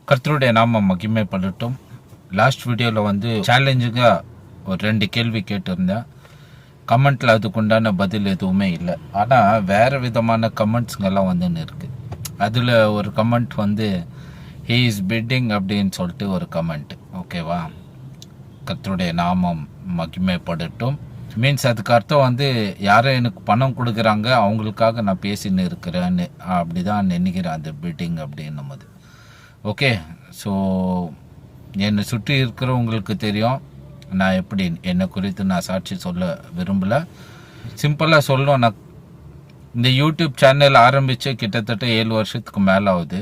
கர்த்தருடைய நாமம் மகிமைப்படட்டும். லாஸ்ட் வீடியோவில் வந்து சேலஞ்சுக்காக ஒரு 2 கேள்வி கேட்டிருந்தேன். கமெண்ட்டில் அதுக்குண்டான பதில் எதுவுமே இல்லை. ஆனால் வேறு விதமான கமெண்ட்ஸுங்கெல்லாம் வந்துன்னு இருக்குது. அதில் ஒரு கமெண்ட் வந்து ஹீ இஸ் பிட்டிங் அப்படின்னு சொல்லிட்டு ஒரு கமெண்ட். ஓகேவா? கர்த்தருடைய நாமம் மகிமைப்படட்டும் மீன்ஸ் அதுக்கு அர்த்தம் வந்து யாரும் எனக்கு பணம் கொடுக்குறாங்க, அவங்களுக்காக நான் பேசின்னு இருக்கிறேன்னு அப்படி தான் நினைக்கிறேன் அந்த பிட்டிங் அப்படின்னும் போது. ஓகே, ஸோ என்னை சுற்றி இருக்கிறவங்களுக்கு தெரியும் நான் எப்படி என்னை குறித்து நான் சாட்சி சொல்ல விரும்பலை. சிம்பிளாக சொல்லணும், நான் இந்த யூடியூப் சேனல் ஆரம்பித்து கிட்டத்தட்ட 7 வருஷத்துக்கு மேலே ஆகுது.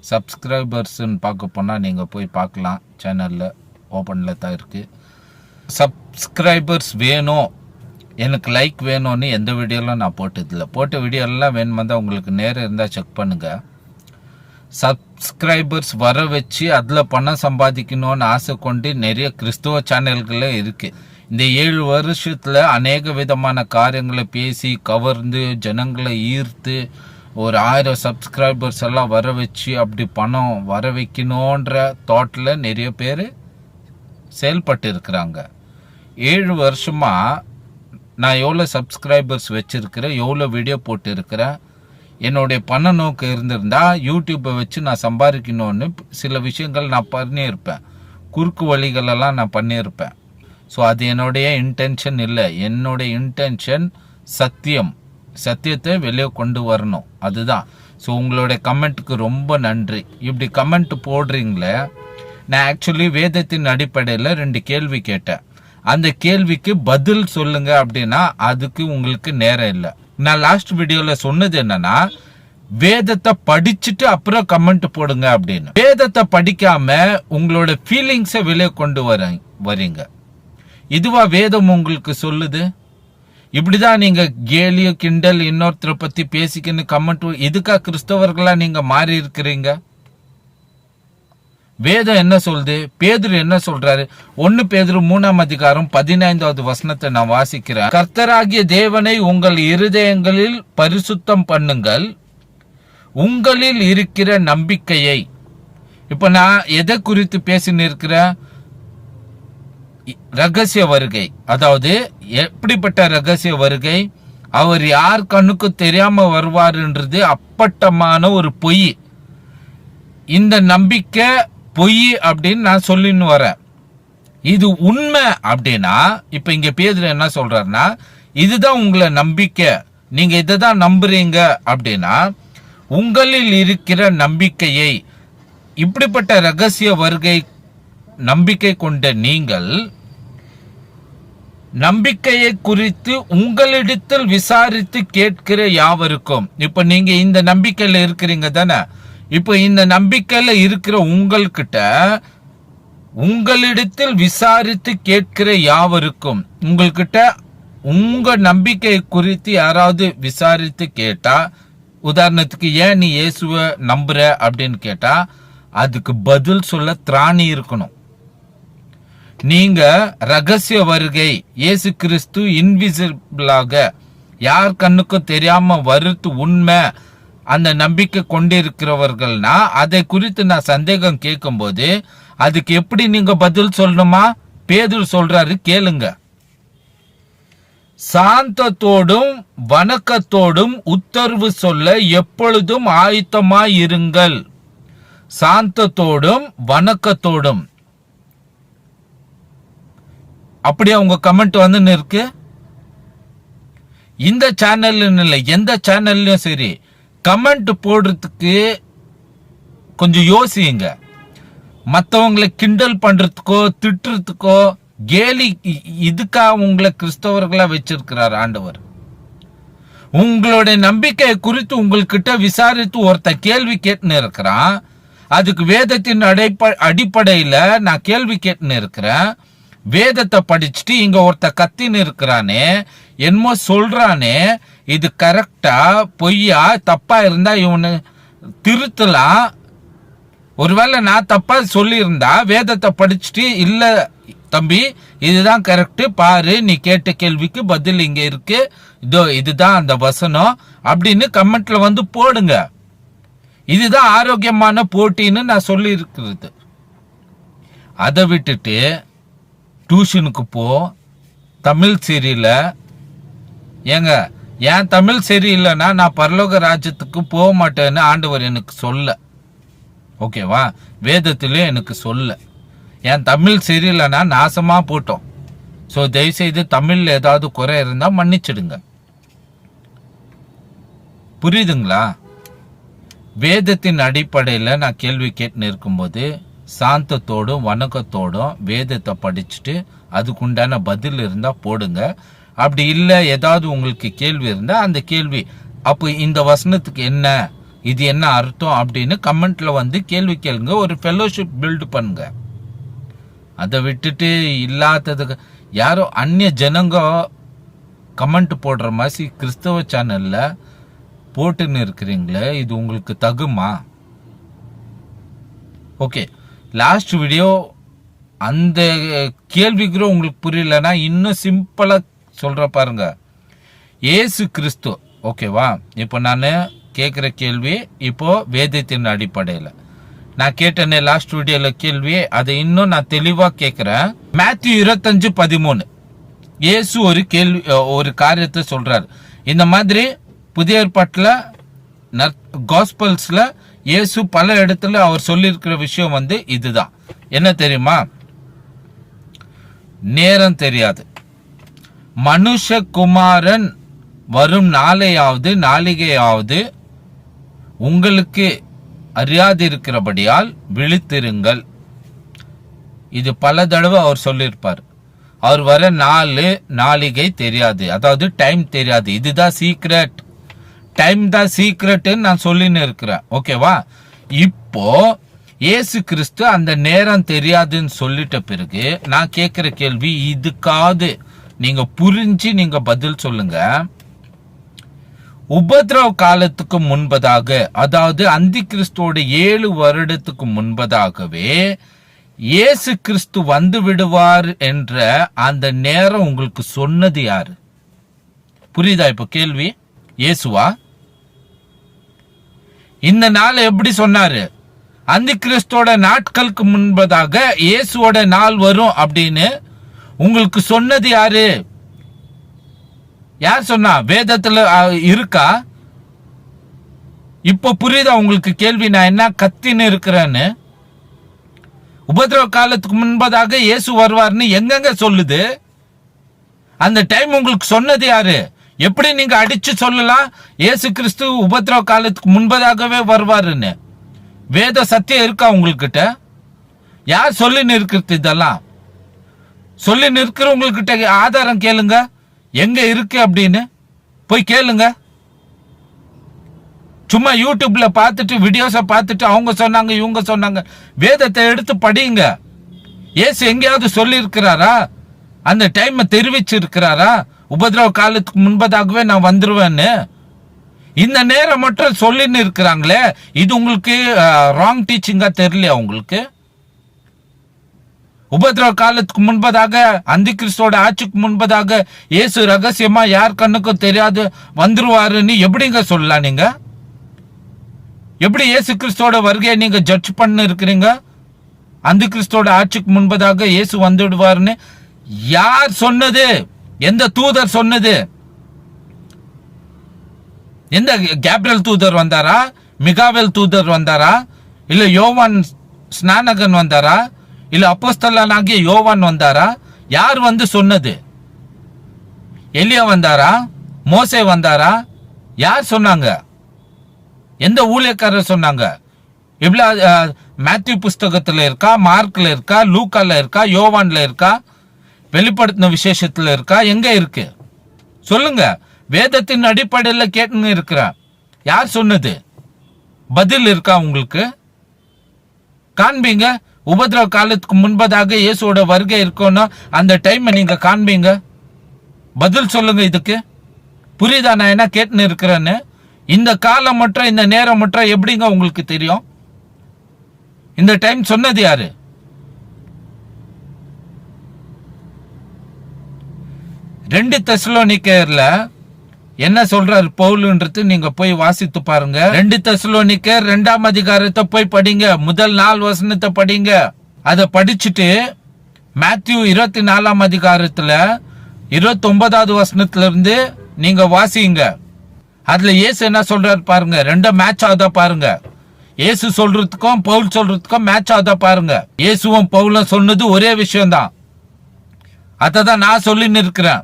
சப்ஸ்கிரைபர்ஸ்ன்னு பார்க்க போனால் நீங்கள் போய் பார்க்கலாம், சேனலில் ஓப்பனில் தான் இருக்குது. சப்ஸ்கிரைபர்ஸ் வேணும், எனக்கு லைக் வேணும்னு எந்த வீடியோலாம் நான் போட்டதில்லை. போட்ட வீடியோலாம் வேணுமா தான் உங்களுக்கு நேரம் இருந்தால் செக் பண்ணுங்கள். சப்ஸ்கிரைபர்ஸ் வர வச்சு அதில் பணம் சம்பாதிக்கணும்னு ஆசை கொண்டு நிறைய கிறிஸ்துவ சேனல்களே இருக்குது. இந்த 7 வருஷத்தில் அநேக விதமான காரியங்களை பேசி கவர்ந்து ஜனங்களை ஈர்த்து ஒரு 1000 சப்ஸ்கிரைபர்ஸ் எல்லாம் வர வச்சு அப்படி பணம் வர வைக்கணுன்ற தாட்டில் நிறைய பேர் செயல்பட்டு இருக்கிறாங்க. 7 வருஷமாக நான் எவ்வளோ சப்ஸ்கிரைபர்ஸ் வச்சுருக்கிறேன், எவ்வளோ வீடியோ போட்டு இருக்கிறேன். என்னுடைய பண நோக்கம் இருந்திருந்தா யூடியூப்பை வச்சு நான் சம்பாதிக்கணும்னு சில விஷயங்கள் நான் பண்ணியிருப்பேன், குறுக்கு வழிகளெல்லாம் நான் பண்ணியிருப்பேன். ஸோ அது என்னுடைய இன்டென்ஷன் இல்லை. என்னுடைய இன்டென்ஷன் சத்தியத்தை வெளியே கொண்டு வரணும், அதுதான். ஸோ உங்களுடைய கமெண்ட்டுக்கு ரொம்ப நன்றி. இப்படி கமெண்ட் போடுறீங்களே, நான் ஆக்சுவலி வேதத்தின் அடிப்படையில் 2 கேள்வி கேட்டேன். அந்த கேள்விக்கு பதில் சொல்லுங்க அப்படின்னா அதுக்கு உங்களுக்கு நேரம் இல்லை. நான் லாஸ்ட் வீடியோவில் சொன்னது என்னன்னா, வேதத்தை படிச்சுட்டு அப்புறம் கமெண்ட் போடுங்க அப்படின்னு. வேதத்தை படிக்காம உங்களோட ஃபீலிங்ஸை வெளியே கொண்டு வரீங்க. இதுவா வேதம் உங்களுக்கு சொல்லுது? இப்படிதான் நீங்க கேலியோ கிண்டல் இன்னொருத்தரை பத்தி பேசிக்கின்னு கமெண்ட், இதுக்கா கிறிஸ்தவர்களா நீங்க மாறி இருக்கிறீங்க? வேதம் என்ன சொல்லுது? பேதுரு என்ன சொல்றாரு? 1 பேதுரு 3ஆம் அதிகாரம் 15வது வசனத்தை நான் வாசிக்கிறேன். கர்த்தராகிய தேவனை உங்கள் இருதயங்களில் பரிசுத்தம் பண்ணுங்கள், உங்களில் இருக்கிற நம்பிக்கையை. இப்ப நான் எதை குறித்து பேசின்னு இருக்கிறேன்? ரகசிய வருகை. அதாவது எப்படிப்பட்ட ரகசிய வருகை? அவர் யார் கண்ணுக்கு தெரியாம வருவாருன்றது அப்பட்டமான ஒரு பொய். இந்த நம்பிக்கை பொய் அப்படின்னு நான் சொல்லின்னு வரேன். இது உண்மை அப்படின்னா இப்ப இங்க பேதுரு என்ன சொல்றாருன்னா, இதுதான் உங்களை நம்பிக்கை, நீங்க இதை தான் நம்புறீங்க அப்படின்னா உங்களில் இருக்கிற நம்பிக்கையை, இப்படிப்பட்ட ரகசிய வருகை நம்பிக்கை கொண்ட நீங்கள் நம்பிக்கையை குறித்து உங்களிடத்தில் விசாரித்து கேட்கிற யாவருக்கும். இப்ப நீங்க இந்த நம்பிக்கையில இருக்கிறீங்க தானே? இப்ப இந்த நம்பிக்கையில இருக்கிற உங்கள்கிட்ட உங்களிடத்தில் விசாரித்து கேட்கிற யாவருக்கும், உங்கள்கிட்ட உங்க நம்பிக்கை குறித்து யாராவது விசாரித்து கேட்டா, உதாரணத்துக்கு ஏன் நீ இயேசுவை நம்புற அப்படின்னு கேட்டா அதுக்கு பதில் சொல்ல திராணி இருக்கணும். நீங்க ரகசிய வருகை, இயேசு கிறிஸ்து இன்விசிபிளாக யார் கண்ணுக்கும் தெரியாம வருது உண்மை, அந்த நம்பிக்கை கொண்டிருக்கிறவர்கள்னா அதை குறித்து நான் சந்தேகம் கேட்கும் போது அதுக்கு எப்படி நீங்க பதில் சொல்லணுமா? பேதுரு சொல்றாரு, கேளுங்க. சாந்தத்தோடும் வணக்கத்தோடும் உத்தரவு சொல்ல எப்பொழுதும் ஆயத்தமாயிருங்கள். சாந்தத்தோடும் வணக்கத்தோடும். அப்படியே உங்க கமெண்ட் வந்து இருக்கு. இந்த சேனல்ல இல்லை, எந்த சேனல்லையும் சரி கமெண்ட் போடுறதுக்கு கொஞ்சம் யோசிங்க. மற்றவங்களை கிண்டல் பண்றதுக்கோ திட்டுறதுக்கோ கேலி, இதுக்காக உங்களை கிறிஸ்தவர்களா வச்சிருக்கிறார் ஆண்டவர். உங்களுடைய நம்பிக்கையை குறித்து உங்கள்கிட்ட விசாரித்து ஒருத்த கேள்வி கேட்டுன்னு இருக்கிறான். அதுக்கு வேதத்தின் அடிப்படையில நான் கேள்வி கேட்டுன்னு இருக்கிறேன். வேதத்தை படிச்சுட்டு இங்க ஒருத்த கத்தின்னு இருக்கிறானே, என்னமோ சொல்றானே, இது கரெக்டா பொய்யா தப்பா இருந்தா இவனு திருத்தலாம். ஒருவேளை நான் தப்பா சொல்லியிருந்தா வேதத்தை படிச்சுட்டு, இல்ல தம்பி இதுதான் கரெக்ட் பாரு, நீ கேட்ட கேள்விக்கு பதில் இங்க இருக்கு, இதோ இதுதான் அந்த வசனம் அப்படின்னு கமெண்ட்ல வந்து போடுங்க. இதுதான் ஆரோக்கியமான போட்டின்னு நான் சொல்லி இருக்கிறது. அதை விட்டுட்டு டியூஷனுக்கு போ, தமிழ் சீரியல ஏங்க, ஏன் தமிழ் சரியில்லைன்னா நான் பரலோக ராஜ்யத்துக்கு போக மாட்டேன்னு ஆண்டவர் எனக்கு சொல்ல, ஓகேவா? வேதத்திலே எனக்கு சொல்ல. என் தமிழ் சரியில்லைன்னா நாசமா போட்டோம். ஸோ தயவுசெய்து தமிழ்ல ஏதாவது குறை இருந்தா மன்னிச்சிடுங்க. புரியுதுங்களா? வேதத்தின் அடிப்படையில் நான் கேள்வி கேட்டுன்னு இருக்கும்போது சாந்தத்தோடும் வணக்கத்தோடும் வேதத்தை படிச்சுட்டு அதுக்குண்டான பதில் இருந்தால் போடுங்க. அப்படி இல்லை, ஏதாவது உங்களுக்கு கேள்வி இருந்தால் அந்த கேள்வி, அப்போ இந்த வசனத்துக்கு என்ன, இது என்ன அர்த்தம் அப்படின்னு கமெண்ட்ல வந்து கேள்வி கேளுங்க. ஒரு ஃபெலோஷிப் பில்டு பண்ணுங்க. அதை விட்டுட்டு இல்லாததுக்கு யாரோ அந்நிய ஜனங்க கமெண்ட் போடுற மாதிரி கிறிஸ்தவ சேனல்ல போட்டுன்னு இருக்கிறீங்களே, இது உங்களுக்கு தகுமா? ஓகே, லாஸ்ட் வீடியோ அந்த கேள்விக்கு உங்களுக்கு புரியலன்னா இன்னும் சிம்பிளா சொல்ற பாருங்க. ஏசு கிறிஸ்து, ஓகேவா? இப்போ நான் கேட்குற கேள்வி இப்போ வேதத்தின் அடிப்படையில் நான் கேட்டேனே லாஸ்ட் வீடியோல கேள்வி, அதை இன்னும் நான் தெளிவா கேட்கிறேன். மேத்யூ 25:13 இயேசு ஒரு காரியத்தை சொல்றாரு. இந்த மாதிரி புதிய ஏற்பாட்டில் காஸ்பல்ஸ்ல இயேசு பல இடத்துல அவர் சொல்லியிருக்கிற விஷயம் வந்து இதுதான். என்ன தெரியுமா? நேரம் தெரியாது, மனுஷகுமாரன் வரும் நாளிகையாவது உங்களுக்கு அறியாதிருக்கிறபடியால் விழித்திருங்கள். இது பல தடவை அவர் சொல்லியிருப்பார். அவர் வர நாளிகை தெரியாது, அதாவது டைம் தெரியாது. இதுதான் சீக்ரெட், டைம் தான் சீக்ரெட்னு நான் சொல்லின்னு இருக்கிறேன், ஓகேவா? இப்போ இயேசு கிறிஸ்து அந்த நேரம் தெரியாதுன்னு சொல்லிட்ட பிறகு நான் கேட்கிற கேள்வி, இதுக்காவது நீங்க புரிஞ்சு நீங்க பதில் சொல்லுங்க. உபத்திரவ காலத்துக்கு முன்பதாக, அதாவது அந்தி கிறிஸ்துவோட 7 வருடத்துக்கு முன்பதாகவே இயேசு கிறிஸ்து வந்து விடுவார் என்ற அந்த நேரம் உங்களுக்கு சொன்னது யாரு? புரியுதா இப்ப கேள்வி? இயேசுவா? இந்த நாள் எப்படி சொன்னாரு? அந்தி கிறிஸ்துவோட நாட்களுக்கு முன்பதாக இயேசுவோட நாள் வரும் அப்படின்னு உங்களுக்கு சொன்னது யாரு? யார் சொன்னா? வேதத்துல இருக்கா? இப்ப புரியுதா உங்களுக்கு கேள்வி நான் என்ன கத்தின்னு இருக்கிறேன்னு? உபத்திரவ காலத்துக்கு முன்பதாக இயேசு வருவார்னு எங்கெங்க சொல்லுது? அந்த டைம் உங்களுக்கு சொன்னது யாரு? எப்படி நீங்க அடிச்சு சொல்லலாம் இயேசு கிறிஸ்து உபத்திரவ காலத்துக்கு முன்பதாகவே வருவாருன்னு? வேத சத்தியம் இருக்கா உங்ககிட்ட? யார் சொல்லி நிற்கிறது? இதெல்லாம் சொல்லி நிற்கிறவங்ககிட்ட ஆதாரம் கேளுங்க, எங்க இருக்கு அப்படின்னு போய் கேளுங்க. சும்மா யூடியூப்ல பார்த்துட்டு வீடியோஸை பார்த்துட்டு அவங்க சொன்னாங்க இவங்க சொன்னாங்க, வேதத்தை எடுத்து படிங்க. இயேசு எங்கேயாவது சொல்லி இருக்கிறாரா? அந்த டைம் தெரிவிச்சிருக்கிறாரா? உபதிரவ காலத்துக்கு முன்பதாகவே நான் வந்துருவேன்னு. இந்த நேரம் மட்டும் சொல்லின்னு இருக்கிறாங்களே, இது உங்களுக்கு ராங் டீச்சிங்கா தெரியலையா உங்களுக்கு? உபதிரவ காலத்துக்கு முன்பதாக, அந்தி கிறிஸ்துவோட ஆட்சிக்கு முன்பதாக இயேசு ரகசியமா யார் கண்ணுக்கும் தெரியாது வந்துருவாருன்னு எப்படிங்க சொல்லலாம்? நீங்க எப்படி இயேசு கிறிஸ்துவோட வருகையை நீங்க ஜட்ஜ் பண்ண இருக்கிறீங்க? அந்தி கிறிஸ்துவோட ஆட்சிக்கு முன்பதாக இயேசு வந்துடுவாருன்னு யார் சொன்னது? எந்த தூதர் சொன்னது? எந்த கேப்ரியல் தூதர் வந்தாரா? மிகாவேல் தூதர் வந்தாரா? இல்ல யோவான் ஸ்நானகன் வந்தாரா? இல்ல அப்போஸ்தலனாகிய யோவான் வந்தாரா? யார் வந்து சொன்னது? எலியா வந்தாரா? மோசே வந்தாரா? யார் சொன்னாங்க? எந்த ஊழியக்காரர் சொன்னாங்க? இவ்வளவு மேத்யூ புஸ்தகத்துல இருக்கா? மார்க்ல இருக்கா? லூக்கால இருக்கா? யோவான்ல இருக்கா? வெளிப்படுத்தின விசேஷத்துல இருக்கா? எங்க இருக்கு சொல்லுங்க. வேதத்தின் அடிப்படையில் கேட்டுன்னு இருக்கிறான். யார் சொன்னது? பதில் இருக்கா உங்களுக்கு? காண்பீங்க. உபதிரவ காலத்துக்கு முன்பதாக இயேசுவோட வருகை இருக்கணும், அந்த டைம் நீங்க காண்பீங்க. பதில் சொல்லுங்க. இதுக்கு புரியுதா நான் என்ன கேட்டுன்னு இருக்கிறேன்னு? இந்த காலம் மற்றும் இந்த நேரம் மற்றும் எப்படிங்க உங்களுக்கு தெரியும்? இந்த டைம் சொன்னது யாரு? ரெண்டு தெசலோனிக்கேயர்ல என்ன சொல்றாரு பவுலுன்றது நீங்க போய் வாசித்து பாருங்க. 2 தெசலோனிக்கேயர் 2ஆம் அதிகாரத்தை போய் படிங்க. முதல் 4 வசனத்தை படிங்க. அதை படிச்சுட்டு மேத்யூ 24ஆம் அதிகாரத்துல 29வது வசனத்துல இருந்து நீங்க வாசிங்க. அதுல இயேசு என்ன சொல்றாரு பாருங்க. 2 மேட்ச் ஆகுதா பாருங்க. இயேசு சொல்றதுக்கும் பவுல் சொல்றதுக்கும் மேட்ச் ஆகுதா பாருங்க. இயேசுவும் பவுலும் சொன்னது ஒரே விஷயம்தான். அததான் நான் சொல்லின்னு இருக்கிறேன்.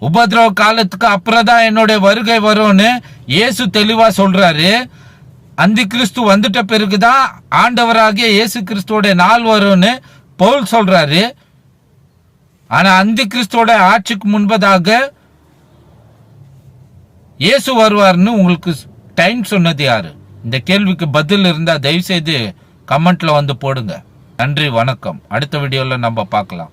உபதிரவ காலத்துக்கு அப்புறம் தான் என்னுடைய வருகை வரும்னு இயேசு தெளிவா சொல்றாரு. அந்தி கிறிஸ்து வந்துட்ட பிறகுதான் ஆண்டவராகிய இயேசு கிறிஸ்துவோட நாள் வரும்னு பவுல் சொல்றாரு. ஆனா அந்தி கிறிஸ்துவோட ஆட்சிக்கு முன்பதாக இயேசு வருவார்னு உங்களுக்கு டைம் சொன்னது யாரு? இந்த கேள்விக்கு பதில் இருந்தா தயவு செய்து கமெண்ட்ல வந்து போடுங்க. நன்றி, வணக்கம். அடுத்த வீடியோல நம்ம பார்க்கலாம்.